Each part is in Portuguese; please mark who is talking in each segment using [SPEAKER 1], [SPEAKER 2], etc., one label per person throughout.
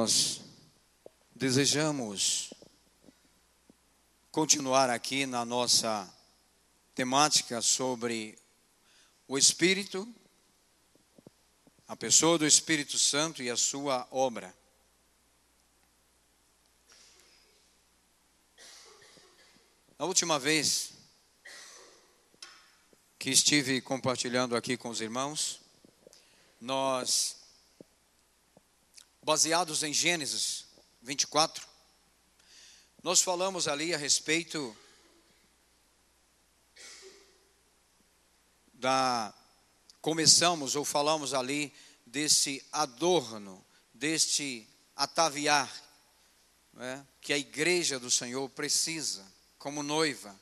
[SPEAKER 1] nós desejamos continuar aqui na nossa temática sobre o Espírito, a pessoa do Espírito Santo e a sua obra. Na última vez que estive compartilhando aqui com os irmãos, nós, baseados em Gênesis 24, nós falamos ali a respeito falamos ali desse adorno, deste ataviar, que a igreja do Senhor precisa, como noiva,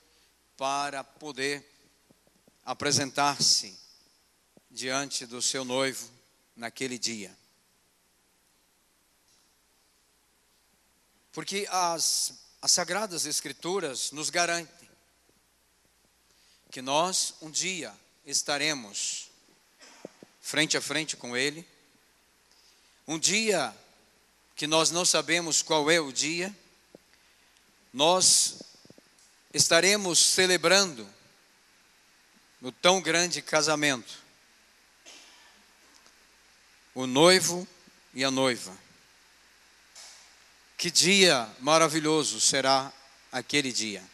[SPEAKER 1] para poder apresentar-se diante do seu noivo naquele dia. Porque as Sagradas Escrituras nos garantem que nós um dia estaremos frente a frente com Ele. Um dia que nós não sabemos qual é o dia, nós estaremos celebrando no tão grande casamento, o noivo e a noiva. Que dia maravilhoso será aquele dia.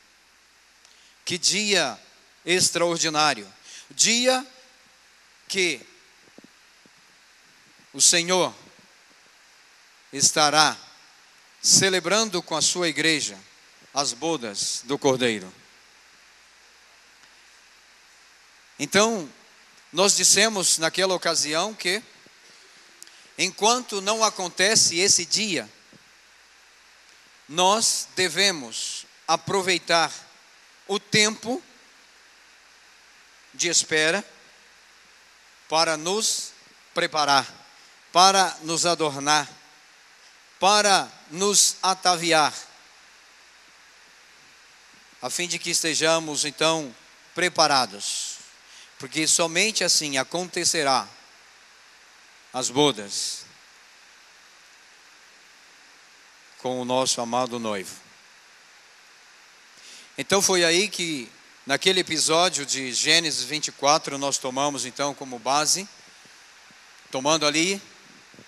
[SPEAKER 1] Que dia extraordinário. Dia que o Senhor estará celebrando com a sua igreja as bodas do Cordeiro. Então, nós dissemos naquela ocasião que, enquanto não acontece esse dia, nós devemos aproveitar o tempo de espera para nos preparar, para nos adornar, para nos ataviar, a fim de que estejamos então preparados, porque somente assim acontecerá as bodas com o nosso amado noivo. Então foi aí que, naquele episódio de Gênesis 24, nós tomamos então como base, tomando ali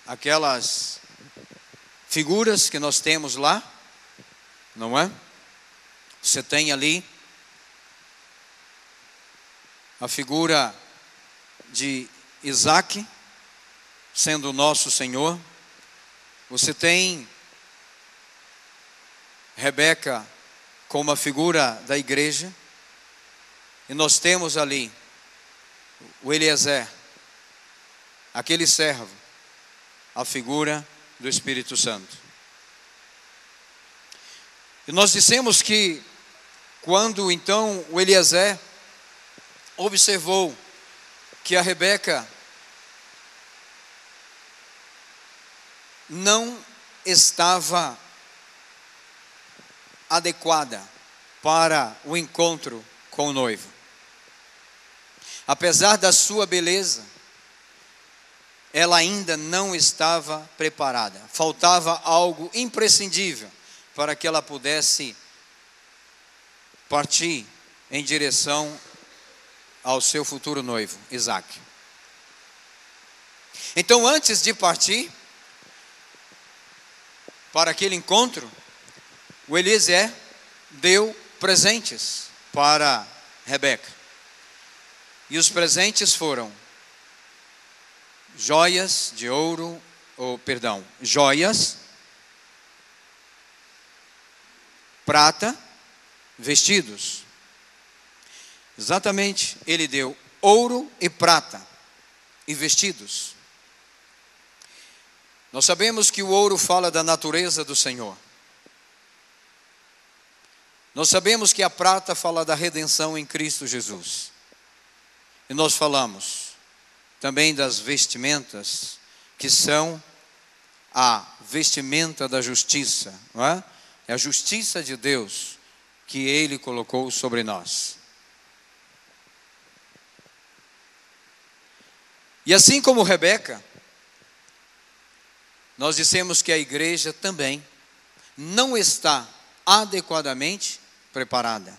[SPEAKER 1] aquelas figuras que nós temos lá, não é? Você tem ali a figura de Isaac, sendo o nosso Senhor. Você tem Rebeca como a figura da igreja. E nós temos ali o Eliezer, aquele servo, a figura do Espírito Santo. E nós dissemos que quando então o Eliezer observou que a Rebeca não estava adequada para o encontro com o noivo, apesar da sua beleza, ela ainda não estava preparada. Faltava algo imprescindível para que ela pudesse partir em direção ao seu futuro noivo, Isaac. Então, antes de partir para aquele encontro, o Eliezer deu presentes para Rebeca. E os presentes foram joias, prata, vestidos. Exatamente, ele deu ouro e prata e vestidos. Nós sabemos que o ouro fala da natureza do Senhor. Nós sabemos que a prata fala da redenção em Cristo Jesus. E nós falamos também das vestimentas, que são a vestimenta da justiça, não é? É a justiça de Deus que Ele colocou sobre nós. E assim como Rebeca, nós dissemos que a igreja também não está adequadamente preparada.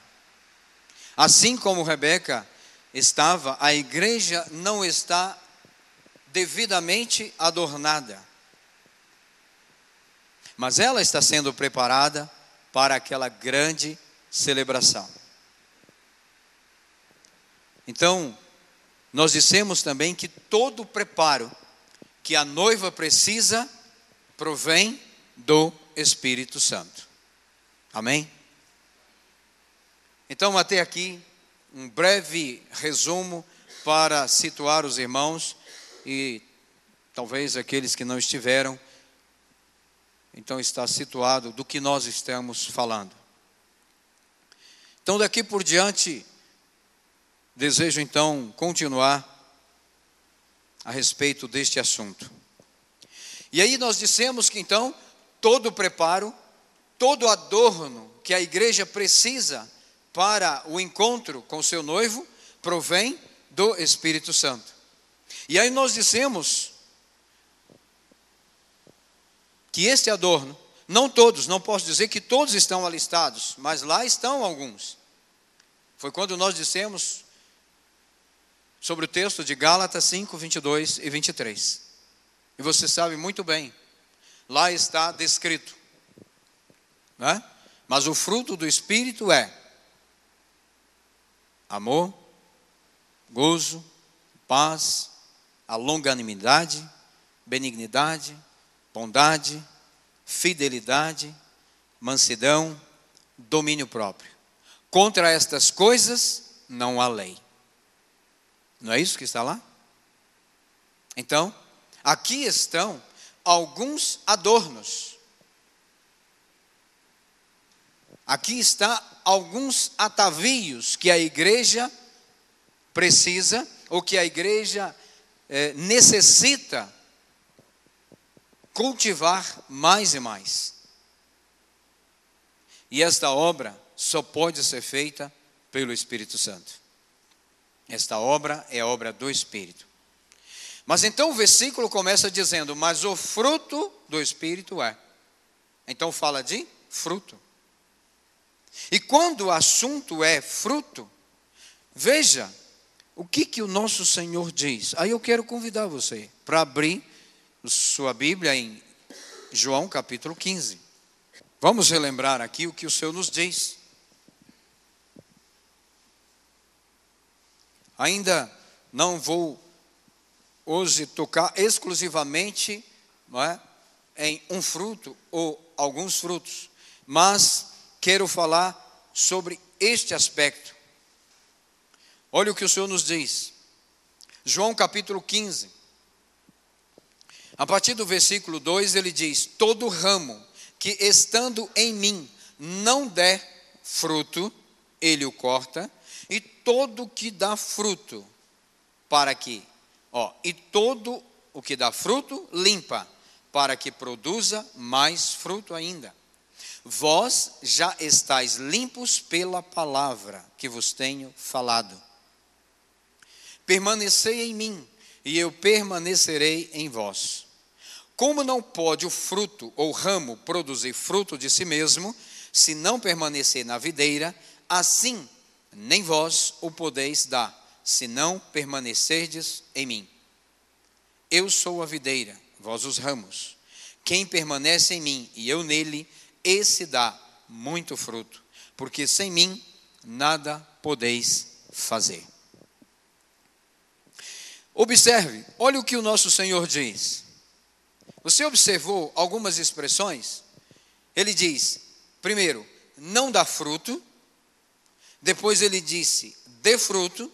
[SPEAKER 1] Assim como Rebeca estava, a igreja não está devidamente adornada. Mas ela está sendo preparada para aquela grande celebração. Então, nós dissemos também que todo o preparo que a noiva precisa provém do Espírito Santo. Amém? Então, até aqui, um breve resumo para situar os irmãos e talvez aqueles que não estiveram. Então, está situado do que nós estamos falando. Então, daqui por diante, desejo então continuar a respeito deste assunto. E aí nós dissemos que então, todo o preparo, todo adorno que a igreja precisa para o encontro com seu noivo, provém do Espírito Santo. E aí nós dissemos que este adorno, não todos, não posso dizer que todos estão alistados, mas lá estão alguns. Foi quando nós dissemos sobre o texto de Gálatas 5, 22 e 23. E você sabe muito bem, lá está descrito, né? Mas o fruto do Espírito é amor, gozo, paz, a longanimidade, benignidade, bondade, fidelidade, mansidão, domínio próprio. Contra estas coisas não há lei. Não é isso que está lá? Então, aqui estão alguns adornos. Aqui está alguns atavios que a igreja precisa, ou que a igreja necessita cultivar mais e mais. E esta obra só pode ser feita pelo Espírito Santo. Esta obra é a obra do Espírito. Mas então o versículo começa dizendo, mas o fruto do Espírito é. Então fala de fruto. E quando o assunto é fruto, veja o que o nosso Senhor diz. Aí eu quero convidar você para abrir sua Bíblia em João capítulo 15. Vamos relembrar aqui o que o Senhor nos diz. Ainda não vou hoje tocar exclusivamente, não é, em um fruto ou alguns frutos, mas quero falar sobre este aspecto. Olha o que o Senhor nos diz. João capítulo 15. A partir do versículo 2 ele diz, todo ramo que estando em mim não der fruto, ele o corta, e todo que dá fruto, para que, e todo o que dá fruto, limpa, para que produza mais fruto ainda. Vós já estáis limpos pela palavra que vos tenho falado. Permanecei em mim, e eu permanecerei em vós. Como não pode o fruto ou ramo produzir fruto de si mesmo, se não permanecer na videira, assim nem vós o podeis dar, se não permanecerdes em mim. Eu sou a videira, vós os ramos. Quem permanece em mim e eu nele, esse dá muito fruto, porque sem mim nada podeis fazer. Observe, olha o que o nosso Senhor diz. Você observou algumas expressões? Ele diz, primeiro, não dá fruto. Depois ele disse, dê fruto.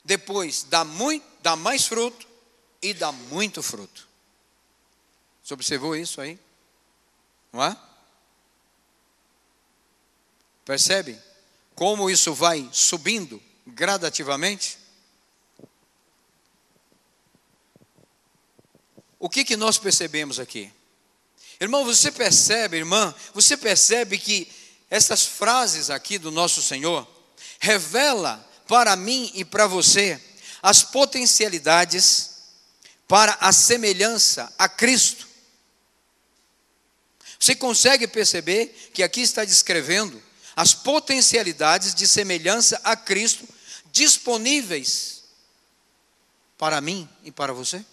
[SPEAKER 1] Depois, dá mais fruto. E dá muito fruto. Você observou isso aí? Não é? Percebe como isso vai subindo gradativamente? O que nós percebemos aqui? Irmão, você percebe, irmã, você percebe que essas frases aqui do nosso Senhor revela para mim e para você as potencialidades para a semelhança a Cristo. Você consegue perceber que aqui está descrevendo as potencialidades de semelhança a Cristo disponíveis para mim e para você?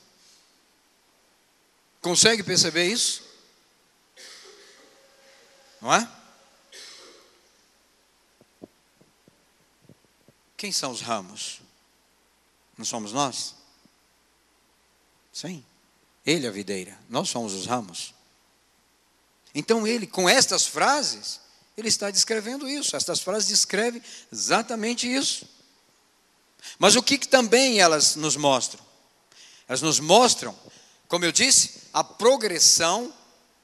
[SPEAKER 1] Consegue perceber isso? Não é? Quem são os ramos? Não somos nós? Sim. Ele é a videira, nós somos os ramos. Então ele, com estas frases, ele está descrevendo isso. Estas frases descrevem exatamente isso. Mas o que também elas nos mostram? Elas nos mostram, como eu disse, a progressão,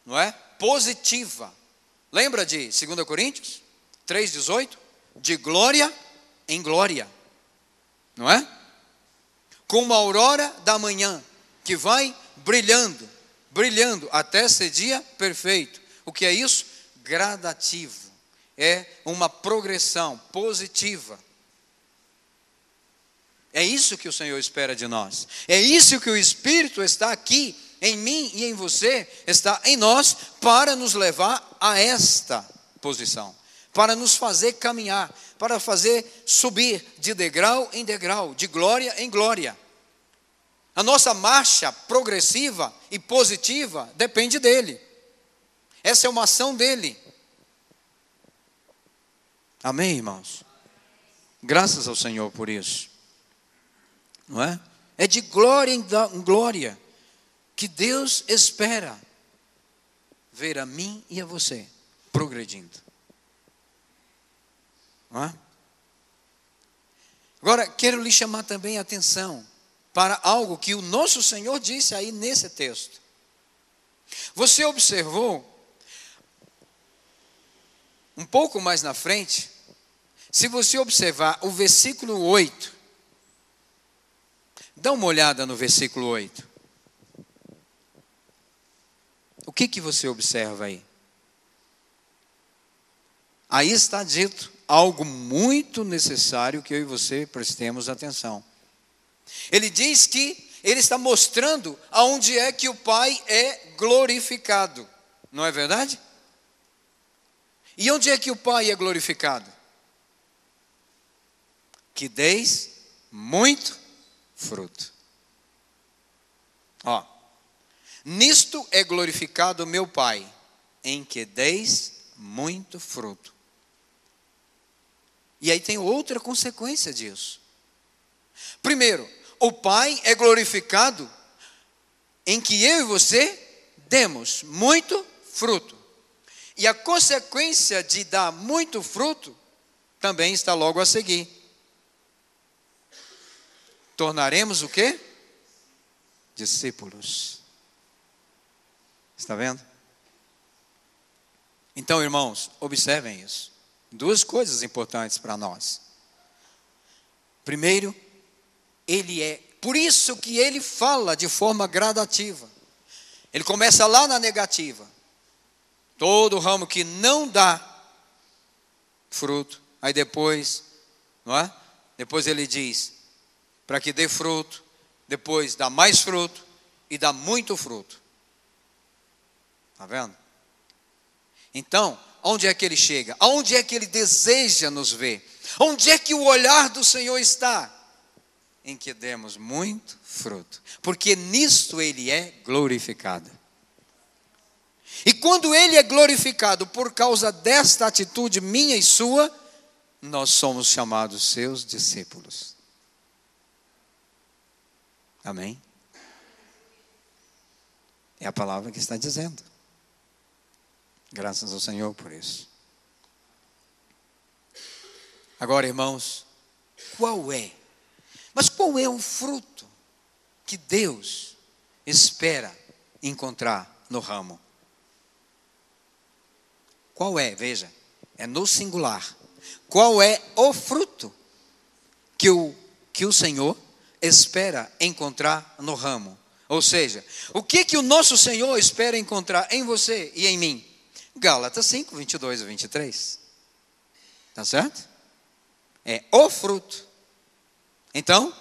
[SPEAKER 1] não é? Positiva. Lembra de 2 Coríntios 3,18? De glória em glória. Não é? Como a aurora da manhã, que vai brilhando, brilhando até ser dia perfeito. O que é isso? Gradativo. É uma progressão positiva. É isso que o Senhor espera de nós. É isso que o Espírito está aqui em mim e em você, está em nós, para nos levar a esta posição, para nos fazer caminhar, para fazer subir de degrau em degrau, de glória em glória. A nossa marcha progressiva e positiva depende dele. Essa é uma ação dele. Amém, irmãos? Graças ao Senhor por isso. Não é? É de glória em glória que Deus espera ver a mim e a você progredindo. Não é? Agora, quero lhe chamar também a atenção para algo que o nosso Senhor disse aí nesse texto. Você observou, um pouco mais na frente, se você observar o versículo 8, dá uma olhada no versículo 8. O que você observa aí? Aí está dito algo muito necessário que eu e você prestemos atenção. Ele diz que ele está mostrando aonde é que o Pai é glorificado. Não é verdade? E onde é que o Pai é glorificado? Que deis muito fruto. Ó, nisto é glorificado meu Pai, em que deis muito fruto. E aí tem outra consequência disso. Primeiro, o Pai é glorificado em que eu e você demos muito fruto. E a consequência de dar muito fruto também está logo a seguir. Tornaremos o quê? Discípulos. Está vendo? Então, irmãos, observem isso. Duas coisas importantes para nós. Primeiro, ele é, por isso que ele fala de forma gradativa. Ele começa lá na negativa. Todo ramo que não dá fruto, aí depois, não é? Depois ele diz, para que dê fruto, depois dá mais fruto e dá muito fruto. Está vendo? Então, onde é que ele chega? Aonde é que ele deseja nos ver? Onde é que o olhar do Senhor está? Em que demos muito fruto. Porque nisto ele é glorificado. E quando ele é glorificado por causa desta atitude minha e sua, nós somos chamados seus discípulos. Amém? É a palavra que está dizendo. Graças ao Senhor por isso. Agora, irmãos, mas qual é o fruto que Deus espera encontrar no ramo? Qual é? Veja, é no singular. Qual é o fruto que o Senhor espera encontrar no ramo? Ou seja, o que o nosso Senhor espera encontrar em você e em mim? Gálatas 5, 22 e 23. Tá certo? É o fruto. Então,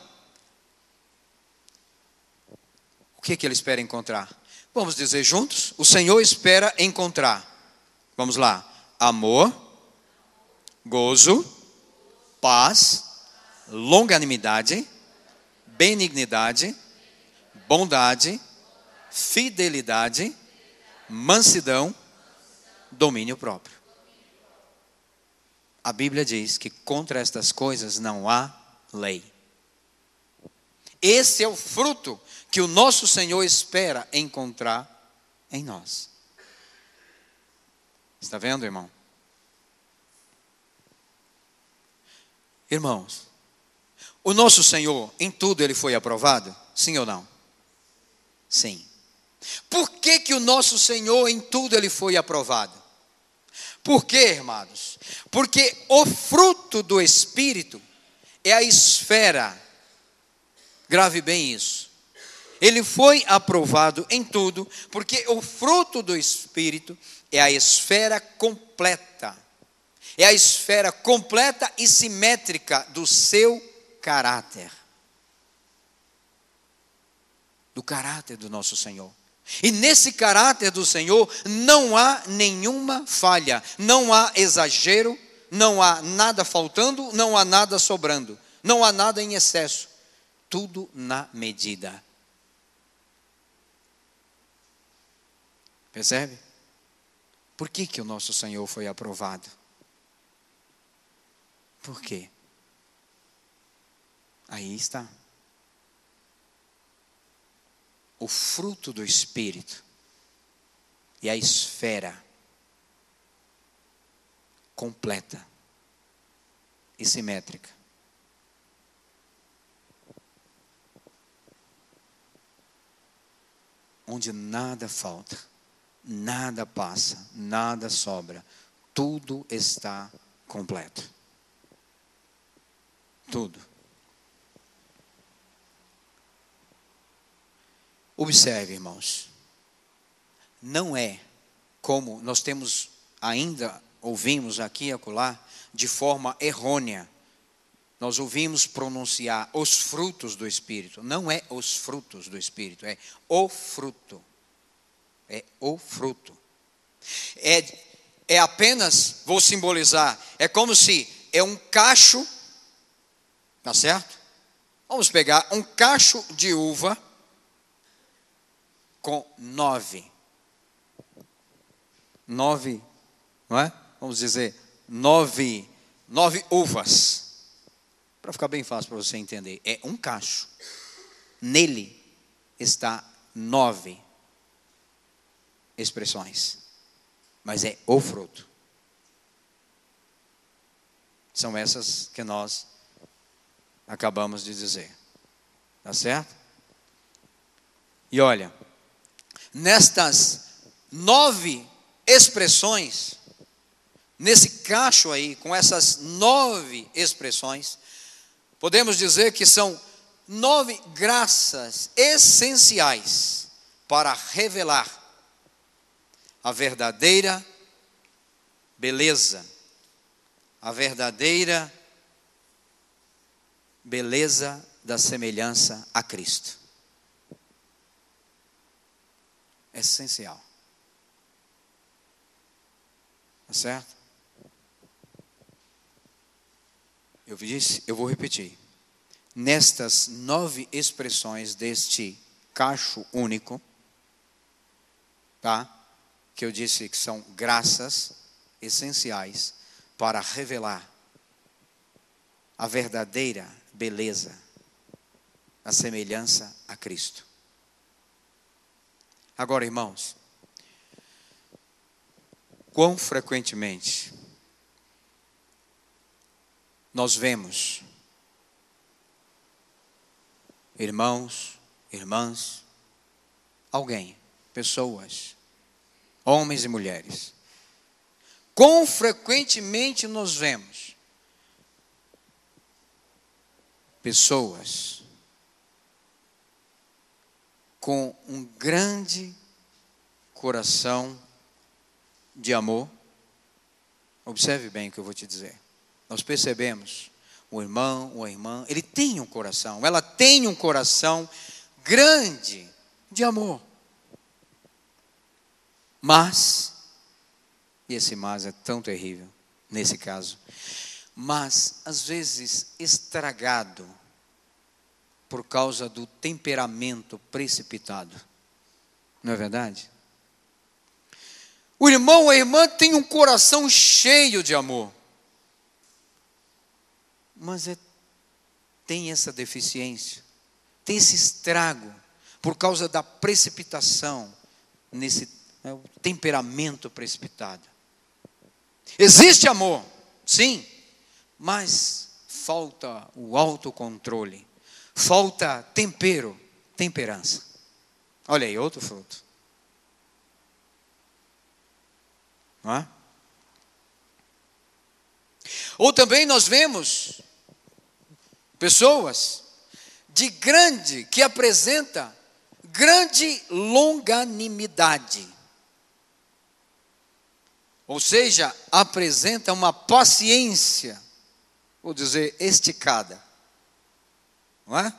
[SPEAKER 1] o que ele espera encontrar? Vamos dizer juntos? O Senhor espera encontrar. Vamos lá. Amor, gozo, paz, longanimidade, benignidade, bondade, fidelidade, mansidão, domínio próprio. A Bíblia diz que contra estas coisas não há lei. Esse é o fruto que o nosso Senhor espera encontrar em nós. Está vendo, irmão? Irmãos, o nosso Senhor, em tudo ele foi aprovado? Sim ou não? Sim. Por que que o nosso Senhor, em tudo ele foi aprovado? Por quê, irmãos? Porque o fruto do Espírito é a esfera. Grave bem isso. Ele foi aprovado em tudo, porque o fruto do Espírito é a esfera completa. É a esfera completa e simétrica do seu caráter. Do caráter do nosso Senhor. E nesse caráter do Senhor não há nenhuma falha, não há exagero, não há nada faltando, não há nada sobrando, não há nada em excesso. Tudo na medida. Percebe? Por que que o nosso Senhor foi aprovado? Por quê? Aí está. O fruto do Espírito e a esfera completa e simétrica. Onde nada falta, nada passa, nada sobra, tudo está completo. Tudo. Observe, irmãos, não é como nós temos ainda, ouvimos aqui e acolá, de forma errônea, nós ouvimos pronunciar os frutos do Espírito. Não é os frutos do Espírito, é o fruto. É o fruto. É apenas, vou simbolizar, é como se é um cacho, tá certo? Vamos pegar um cacho de uva com 9, não é? Vamos dizer, 9 uvas. Para ficar bem fácil para você entender. É um cacho. Nele está 9 expressões. Mas é o fruto. São essas que nós acabamos de dizer. Tá certo? E olha, nestas 9 expressões, nesse cacho aí, com essas 9 expressões, podemos dizer que são 9 graças essenciais para revelar a verdadeira beleza, a verdadeira beleza da semelhança a Cristo. É essencial. Tá certo? Eu vou repetir. Nestas 9 expressões deste cacho único, tá? Que eu disse que são graças essenciais para revelar a verdadeira beleza, a semelhança a Cristo. Agora, irmãos, quão frequentemente nós vemos irmãos, irmãs, alguém, pessoas, homens e mulheres, quão frequentemente nós vemos pessoas com um grande coração de amor. Observe bem o que eu vou te dizer. Nós percebemos o irmão ou a irmã, ele tem um coração, ela tem um coração grande de amor. Mas, e esse mas é tão terrível nesse caso, mas às vezes estragado por causa do temperamento precipitado. Não é verdade? O irmão ou a irmã tem um coração cheio de amor, mas tem essa deficiência, tem esse estrago por causa da precipitação nesse o temperamento precipitado. Existe amor, sim, mas falta o autocontrole, falta tempero, temperança. Olha aí, outro fruto. Não é? Ou também nós vemos pessoas que apresenta grande longanimidade. Ou seja, apresenta uma paciência, vou dizer, esticada. Não é?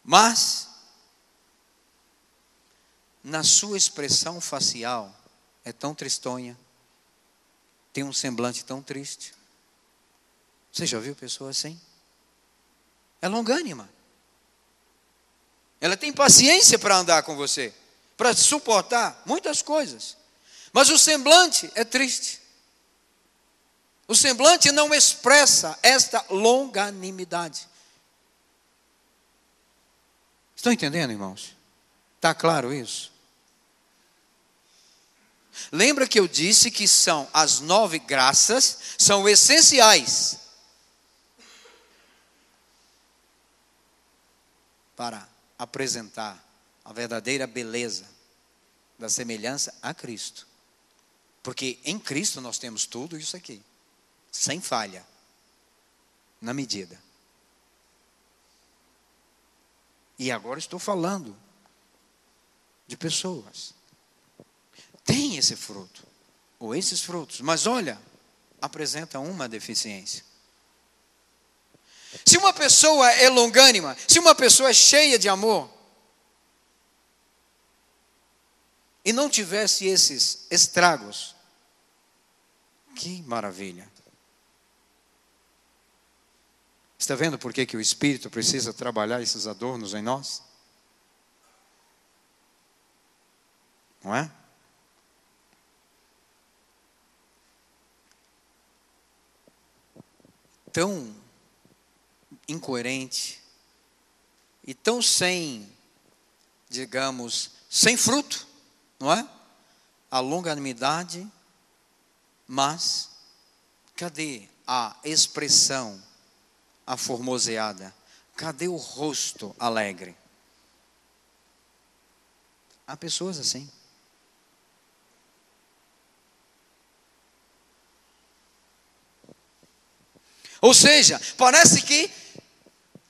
[SPEAKER 1] Mas, na sua expressão facial, é tão tristonha, tem um semblante tão triste. Você já viu pessoa assim? É longânima. Ela tem paciência para andar com você, para suportar muitas coisas. Mas o semblante é triste. O semblante não expressa esta longanimidade. Estão entendendo, irmãos? Está claro isso? Lembra que eu disse que são as 9 graças, são essenciais para apresentar a verdadeira beleza da semelhança a Cristo. Porque em Cristo nós temos tudo isso aqui, sem falha, na medida. E agora estou falando de pessoas. Tem esse fruto, ou esses frutos, mas olha, apresenta uma deficiência. Se uma pessoa é longânima, se uma pessoa é cheia de amor, e não tivesse esses estragos, que maravilha. Está vendo por que o Espírito precisa trabalhar esses adornos em nós? Não é? Tão incoerente e tão sem, digamos, sem fruto, não é? A longanimidade, mas cadê a expressão aformoseada? Cadê o rosto alegre? Há pessoas assim. Ou seja, parece que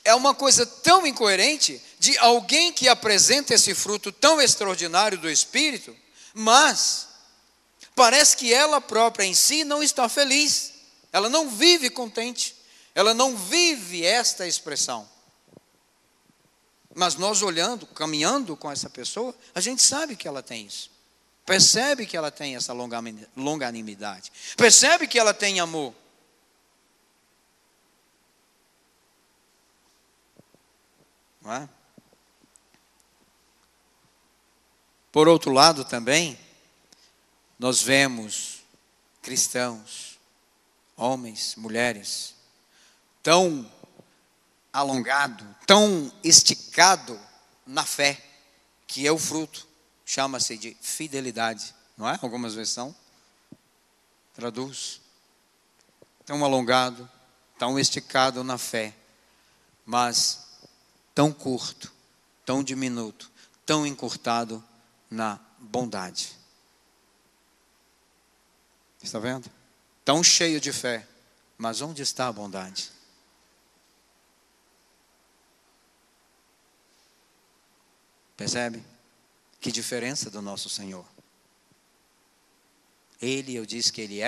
[SPEAKER 1] é uma coisa tão incoerente de alguém que apresenta esse fruto tão extraordinário do Espírito, mas parece que ela própria em si não está feliz, ela não vive contente, ela não vive esta expressão. Mas nós olhando, caminhando com essa pessoa, a gente sabe que ela tem isso, percebe que ela tem essa longanimidade, percebe que ela tem amor. Não é? Por outro lado também, nós vemos cristãos, homens, mulheres, tão alongado, tão esticado na fé, que é o fruto, chama-se de fidelidade, não é? Algumas versões traduz. Tão alongado, tão esticado na fé, mas tão curto, tão diminuto, tão encurtado na bondade. Está vendo? Tão cheio de fé, mas onde está a bondade? Percebe? Que diferença do nosso Senhor. Ele, eu disse que ele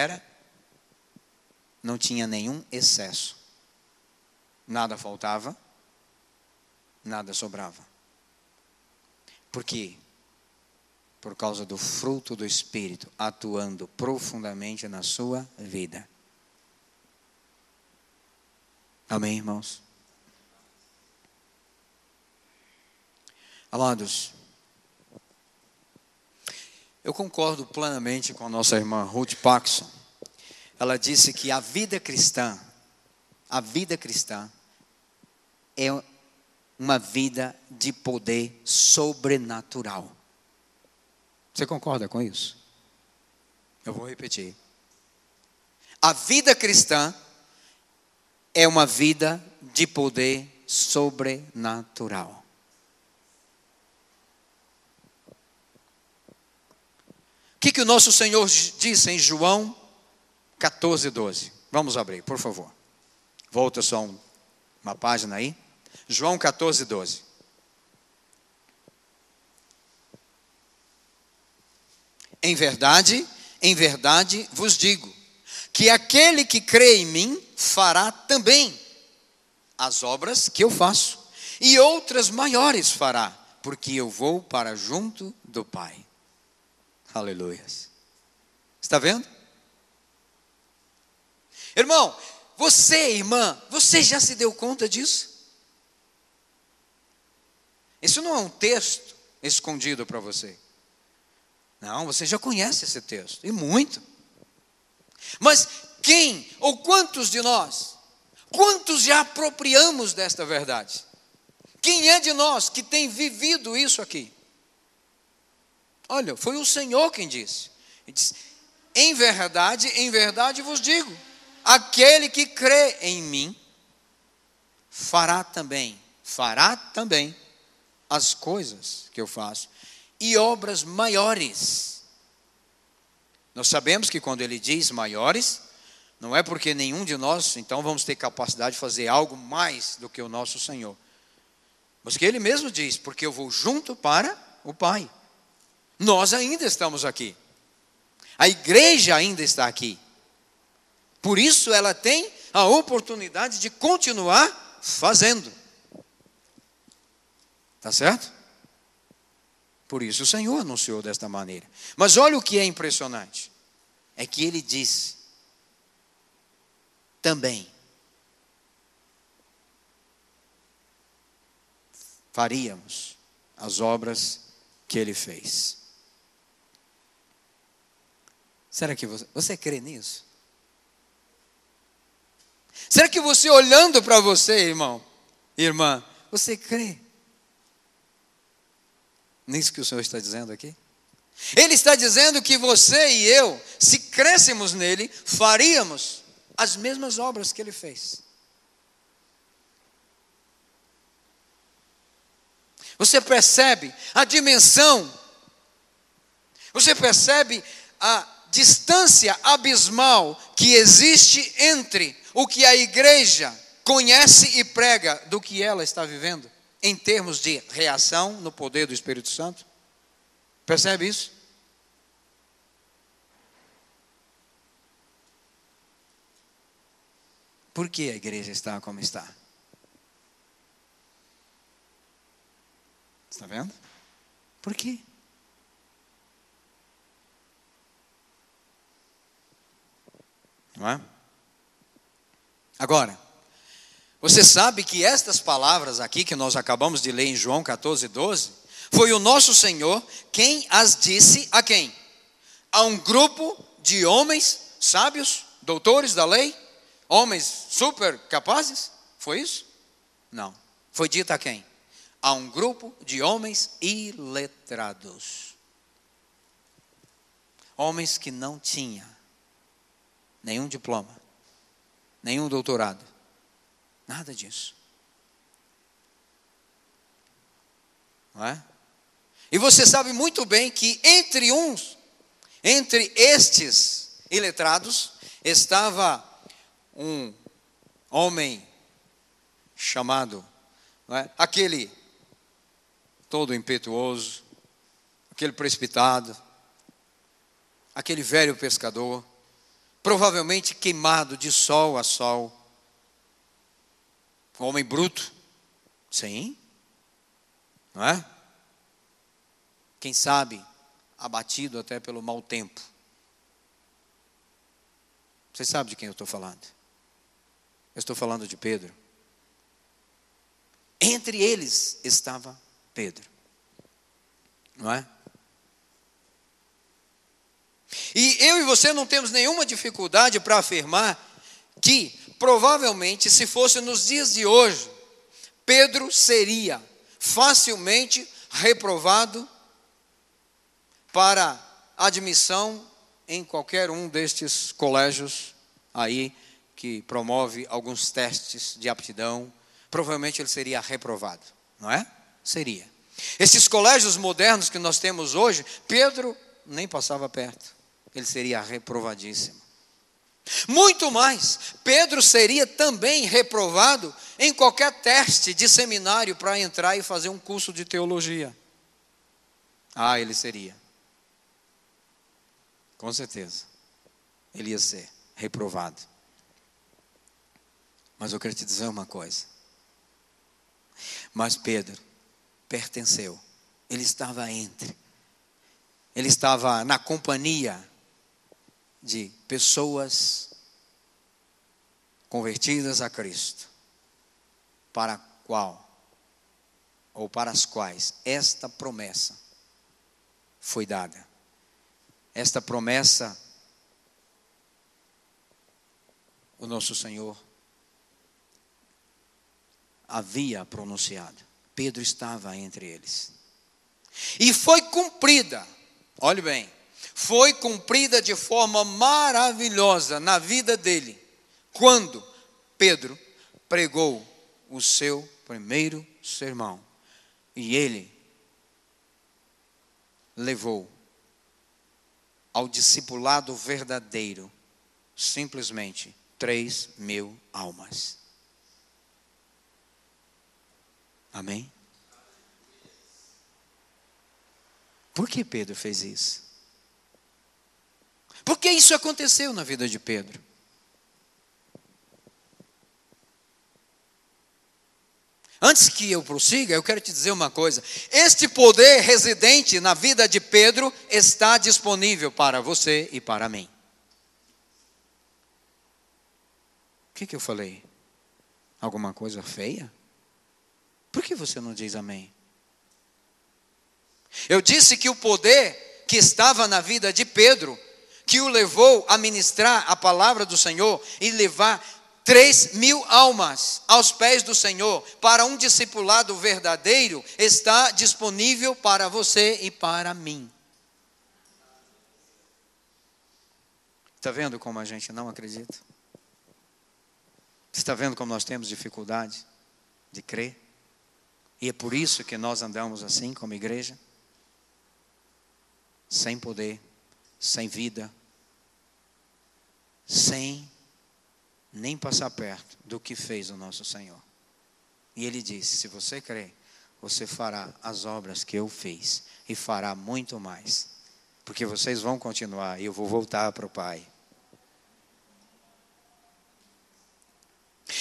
[SPEAKER 1] não tinha nenhum excesso. Nada faltava, nada sobrava. Por quê? por causa do fruto do Espírito atuando profundamente na sua vida. Amém, irmãos? Amados, eu concordo plenamente com a nossa irmã Ruth Paxson. Ela disse que a vida cristã é uma vida de poder sobrenatural. Você concorda com isso? Eu vou repetir. A vida cristã é uma vida de poder sobrenatural. O que o nosso Senhor disse em João 14:12? Vamos abrir, por favor. Volta só uma página aí. João 14:12. Em verdade vos digo, que aquele que crê em mim fará também as obras que eu faço, e outras maiores fará, porque eu vou para junto do Pai. Aleluia. Está vendo? Irmão, você, irmã, você já se deu conta disso? Isso não é um texto escondido para você. Não, você já conhece esse texto, e muito. Mas quem ou quantos de nós, quantos já apropriamos desta verdade? Quem é de nós que tem vivido isso aqui? Olha, foi o Senhor quem disse. Ele disse, em verdade vos digo, aquele que crê em mim, fará também as coisas que eu faço, e obras maiores. Nós sabemos que quando ele diz maiores, não é porque nenhum de nós, então vamos ter capacidade de fazer algo mais do que o nosso Senhor. Mas que ele mesmo diz, porque eu vou junto para o Pai. Nós ainda estamos aqui. A igreja ainda está aqui. Por isso ela tem a oportunidade de continuar fazendo. Tá certo? Por isso o Senhor anunciou desta maneira. Mas olha o que é impressionante. É que ele diz também faríamos as obras que ele fez. Será que você crê nisso? Será que você olhando para você, irmão, irmã, você crê nisso que o Senhor está dizendo aqui? Ele está dizendo que você e eu, se crêssemos nele, faríamos as mesmas obras que ele fez. Você percebe a dimensão? Você percebe a distância abismal que existe entre o que a igreja conhece e prega do que ela está vivendo, em termos de reação no poder do Espírito Santo? Percebe isso? Por que a igreja está como está? Está vendo? Por quê? Não é? Agora, você sabe que estas palavras aqui que nós acabamos de ler em João 14:12, foi o nosso Senhor quem as disse a quem? A um grupo de homens sábios, doutores da lei, homens super capazes? Foi isso? Não. Foi dito a quem? A um grupo de homens iletrados. Homens que não tinham nenhum diploma, nenhum doutorado, nada disso. Não é? E você sabe muito bem que entre estes iletrados, estava um homem chamado, não é? Aquele todo impetuoso, aquele precipitado, aquele velho pescador, provavelmente queimado de sol a sol, um homem bruto, sim, não é? Quem sabe abatido até pelo mau tempo. Vocês sabem de quem eu estou falando? Eu estou falando de Pedro. Entre eles estava Pedro. Não é? E eu e você não temos nenhuma dificuldade para afirmar que, provavelmente, se fosse nos dias de hoje, Pedro seria facilmente reprovado para admissão em qualquer um destes colégios aí que promove alguns testes de aptidão. Provavelmente ele seria reprovado, não é? Seria. Esses colégios modernos que nós temos hoje, Pedro nem passava perto. Ele seria reprovadíssimo. Muito mais, Pedro seria também reprovado em qualquer teste de seminário para entrar e fazer um curso de teologia. Ah, ele seria. Com certeza. Ele ia ser reprovado. Mas eu quero te dizer uma coisa. Mas Pedro pertenceu. Ele estava entre. Ele estava na companhia de pessoas convertidas a Cristo, para as quais esta promessa foi dada. Esta promessa, o nosso Senhor havia pronunciado. Pedro estava entre eles. E foi cumprida, olhe bem, foi cumprida de forma maravilhosa na vida dele, quando Pedro pregou o seu primeiro sermão. E ele levou ao discipulado verdadeiro, simplesmente 3.000 almas. Amém? Por que Pedro fez isso? Por que isso aconteceu na vida de Pedro? Antes que eu prossiga, eu quero te dizer uma coisa. Este poder residente na vida de Pedro está disponível para você e para mim. O que eu falei? Alguma coisa feia? Por que você não diz amém? Eu disse que o poder que estava na vida de Pedro, que o levou a ministrar a palavra do Senhor e levar 3.000 almas aos pés do Senhor para um discipulado verdadeiro, está disponível para você e para mim. Está vendo como a gente não acredita? Está vendo como nós temos dificuldade de crer? E é por isso que nós andamos assim como igreja? Sem poder, sem vida, sem nem passar perto do que fez o nosso Senhor. E Ele disse, se você crer, você fará as obras que eu fiz e fará muito mais. Porque vocês vão continuar e eu vou voltar para o Pai.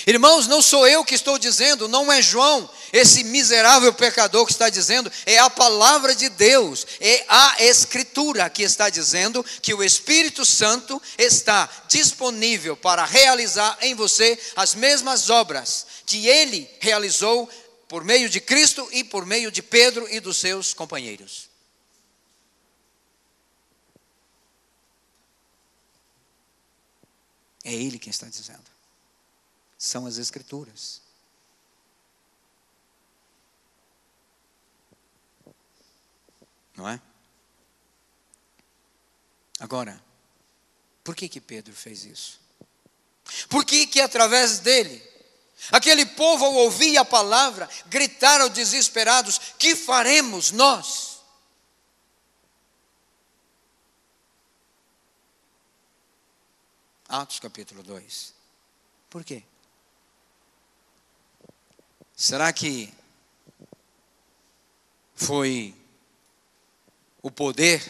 [SPEAKER 1] Irmãos, não sou eu que estou dizendo, não é João, esse miserável pecador que está dizendo, é a palavra de Deus, é a Escritura que está dizendo que o Espírito Santo está disponível para realizar em você as mesmas obras que Ele realizou por meio de Cristo e por meio de Pedro e dos seus companheiros. É Ele quem está dizendo. São as Escrituras. Não é? Agora, por que Pedro fez isso? Por que através dele, aquele povo ao ouvir a palavra, gritaram desesperados, que faremos nós? Atos capítulo 2. Por quê? Será que foi o poder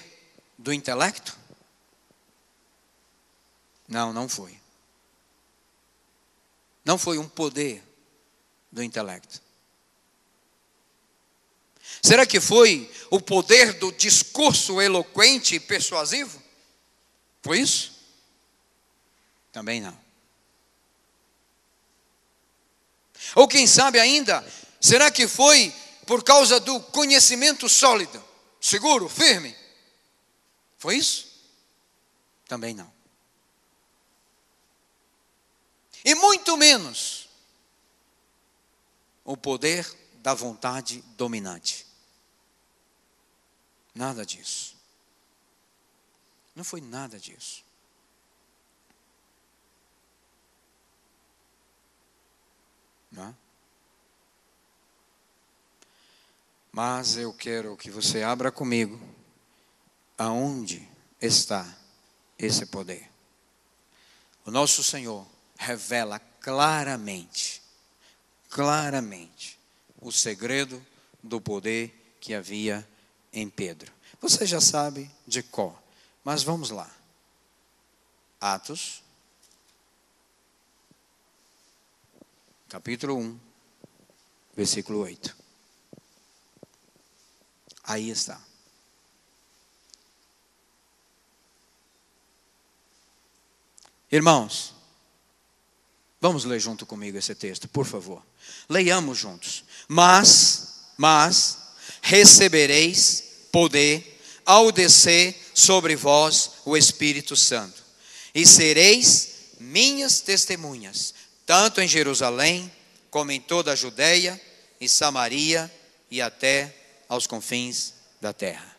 [SPEAKER 1] do intelecto? Não, não foi. Não foi um poder do intelecto. Será que foi o poder do discurso eloquente e persuasivo? Foi isso? Também não. Ou quem sabe ainda, será que foi por causa do conhecimento sólido, seguro, firme? Foi isso? Também não. E muito menos o poder da vontade dominante. Nada disso. Não foi nada disso. Não é? Mas eu quero que você abra comigo aonde está esse poder. O nosso Senhor revela claramente o segredo do poder que havia em Pedro. Você já sabe de cor, mas vamos lá. Atos, capítulo 1, versículo 8. Aí está. Irmãos, vamos ler junto comigo esse texto, por favor. Leiamos juntos. Mas recebereis poder ao descer sobre vós o Espírito Santo, e sereis minhas testemunhas, tanto em Jerusalém, como em toda a Judeia e Samaria e até aos confins da terra.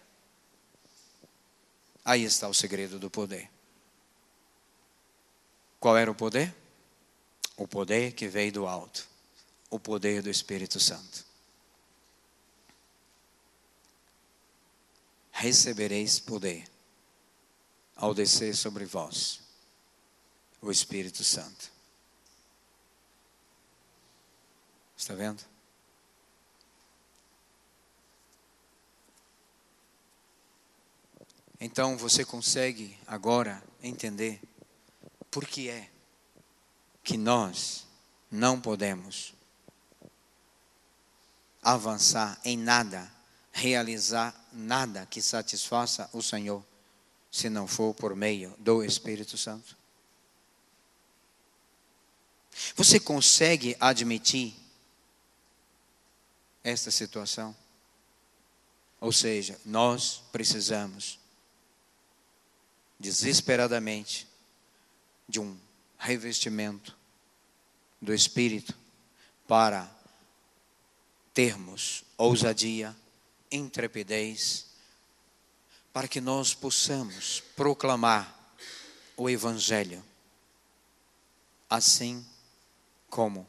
[SPEAKER 1] Aí está o segredo do poder. Qual era o poder? O poder que veio do alto. O poder do Espírito Santo. Recebereis poder ao descer sobre vós o Espírito Santo. Está vendo? Então você consegue agora entender por que é que nós não podemos avançar em nada, realizar nada que satisfaça o Senhor, se não for por meio do Espírito Santo. Você consegue admitir esta situação? Ou seja, nós precisamos desesperadamente de um revestimento do Espírito para termos ousadia, intrepidez, para que nós possamos proclamar o Evangelho, assim como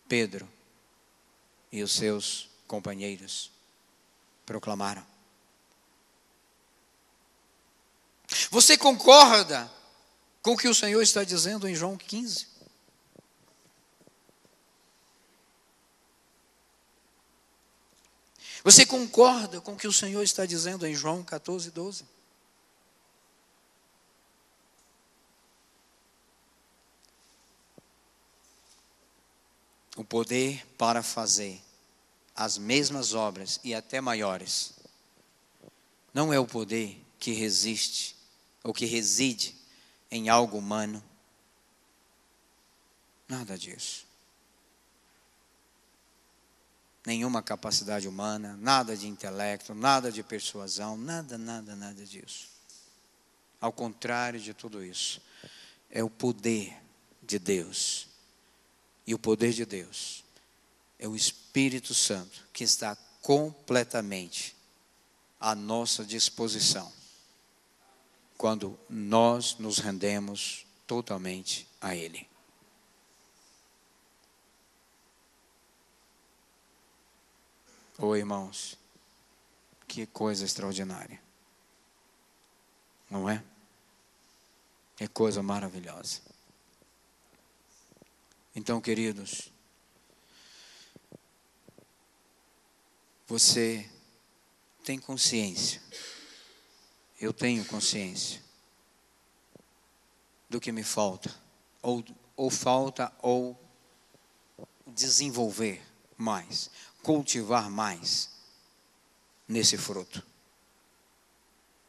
[SPEAKER 1] Pedro e os seus companheiros proclamaram. Você concorda com o que o Senhor está dizendo em João 15? Você concorda com o que o Senhor está dizendo em João 14, 12? O poder para fazer as mesmas obras e até maiores não é o poder que resiste ou que reside em algo humano. Nada disso. Nenhuma capacidade humana, nada de intelecto, nada de persuasão, nada disso. Ao contrário de tudo isso, é o poder de Deus. E o poder de Deus é o Espírito Santo que está completamente à nossa disposição quando nós nos rendemos totalmente a Ele. Oh, irmãos, que coisa extraordinária, não é? É coisa maravilhosa. Então, queridos, você tem consciência, eu tenho consciência do que me falta, ou falta, ou desenvolver mais, cultivar mais nesse fruto.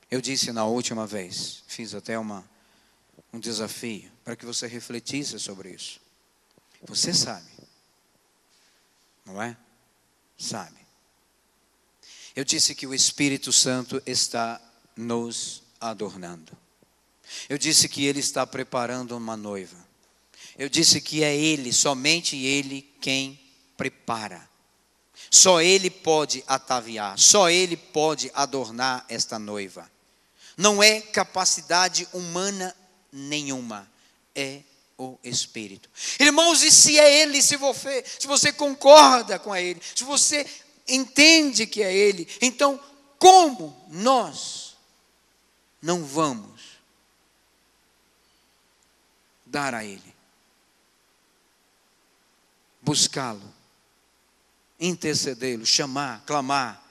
[SPEAKER 1] Eu disse na última vez, fiz até um desafio para que você refletisse sobre isso. Você sabe, não é? Sabe. Eu disse que o Espírito Santo está nos adornando. Eu disse que Ele está preparando uma noiva. Eu disse que é Ele, somente Ele, quem prepara. Só Ele pode ataviar, só Ele pode adornar esta noiva. Não é capacidade humana nenhuma, é o Espírito. Irmãos, e se é Ele, se você concorda com Ele, se você entende que é Ele, então como nós não vamos dar a Ele? Buscá-lo, intercedê-lo, chamar, clamar,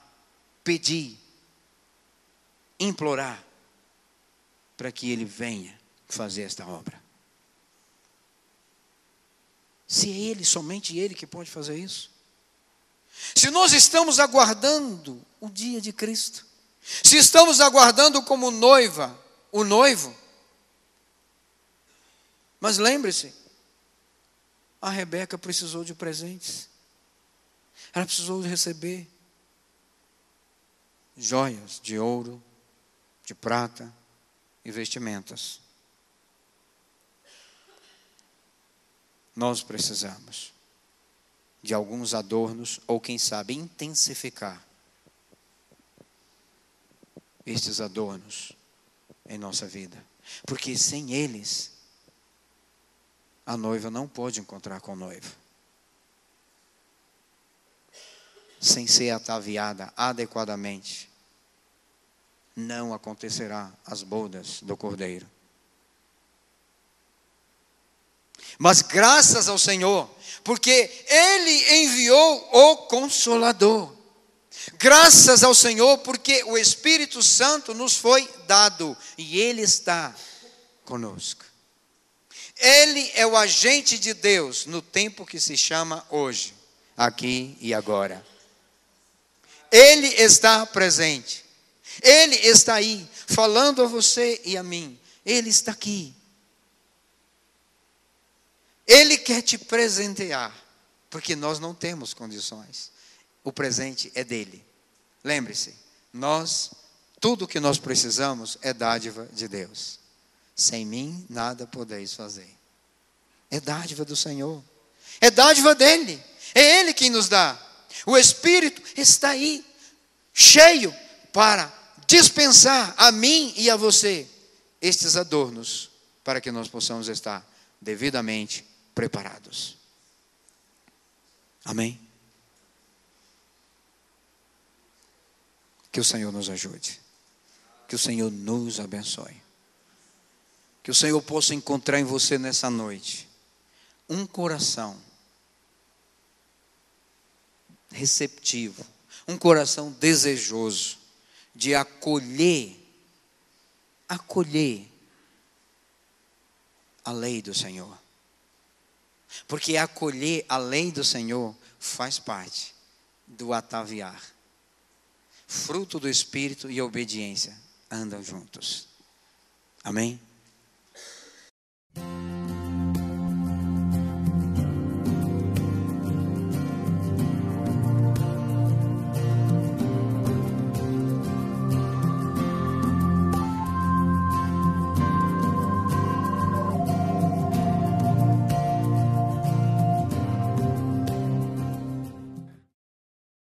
[SPEAKER 1] pedir, implorar, para que Ele venha fazer esta obra. Se é Ele, somente Ele que pode fazer isso. Se nós estamos aguardando o dia de Cristo, se estamos aguardando como noiva, o noivo, mas lembre-se, a Rebeca precisou de presentes. Ela precisou de receber joias de ouro, de prata e vestimentas. Nós precisamos de alguns adornos, ou quem sabe intensificar estes adornos em nossa vida. Porque sem eles, a noiva não pode encontrar com o noivo. Sem ser ataviada adequadamente, não acontecerá as bodas do Cordeiro. Mas graças ao Senhor, porque Ele enviou o Consolador. Graças ao Senhor, porque o Espírito Santo nos foi dado e Ele está conosco. Ele é o agente de Deus no tempo que se chama hoje, aqui e agora. Ele está presente. Ele está aí, falando a você e a mim. Ele está aqui. Ele quer te presentear, porque nós não temos condições. O presente é dele. Lembre-se, tudo que nós precisamos é dádiva de Deus. Sem mim, nada podeis fazer. É dádiva do Senhor. É dádiva dele. É Ele quem nos dá. O Espírito está aí, cheio, para dispensar a mim e a você estes adornos, para que nós possamos estar devidamente preparados. Amém? Que o Senhor nos ajude. Que o Senhor nos abençoe. Que o Senhor possa encontrar em você nessa noite um coração receptivo, um coração desejoso de acolher a lei do Senhor. Porque acolher a lei do Senhor faz parte do ataviar. Fruto do Espírito e obediência andam juntos. Amém?